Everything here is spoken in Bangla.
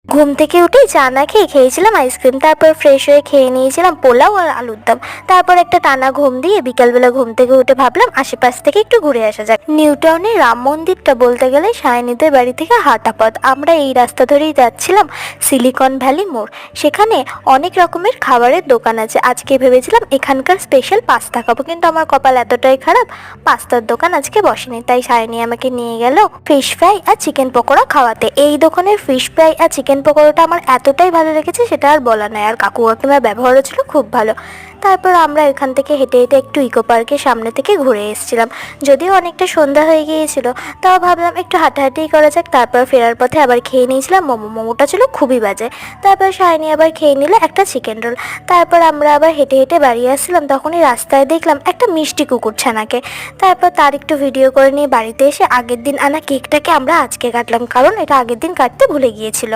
ঘুম থেকে উঠেই চা না খেয়ে খেয়েছিলাম আইসক্রিম, তারপর ফ্রেশ হয়ে খেয়ে নিয়েছিলাম পোলাও আর আলুর দম। তারপর একটা টানা ঘুম দিয়ে বিকালবেলা ঘুম থেকে উঠে ভাবলাম আশেপাশ থেকে একটু ঘুরে আসা যাক। নিউ টাউনের রাম মন্দিরটা বলতে গেলে সায়নীদের বাড়ি থেকে হাঁটা পথ। আমরা এই রাস্তা ধরেই যাচ্ছিলাম সিলিকন ভ্যালি মোড়। সেখানে অনেক রকমের খাবারের দোকান আছে। আজকে ভেবেছিলাম এখানকার স্পেশাল পাস্তা খাবো, কিন্তু আমার কপাল এতটাই খারাপ, পাস্তার দোকান আজকে বসেনি। তাই সায়নী আমাকে নিয়ে গেল ফিশ ফ্রাই আর চিকেন পকোড়া খাওয়াতে। এই দোকানের ফিশ ফ্রাই আর চিকেন পকোড়াটা আমার এতটাই ভালো লেগেছে সেটা আর বলা নয়, আর কাকু কাকিমার ব্যবহারও ছিল খুব ভালো। তারপর আমরা এখান থেকে হেঁটে হেঁটে একটু ইকো পার্কের সামনে থেকে ঘুরে এসেছিলাম। যদিও অনেকটা সন্ধ্যা হয়ে গিয়েছিল, তাও ভাবলাম একটু হাঁটাহাঁটি করা যাক। তারপর ফেরার পথে আবার খেয়ে নিয়েছিলাম মোমো। মোমোটা ছিল খুবই বাজে। তারপর সায়নী আবার খেয়ে নিল একটা চিকেন রোল। তারপর আমরা আবার হেঁটে হেঁটে বাড়ি আসছিলাম, তখনই রাস্তায় দেখলাম একটা মিষ্টি কুকুর ছানাকে। তারপর তার একটু ভিডিও করে নিয়ে বাড়িতে এসে আগের দিন আনা কেকটাকে আমরা আজকে কাটলাম, কারণ এটা আগের দিন কাটতে ভুলে গিয়েছিল।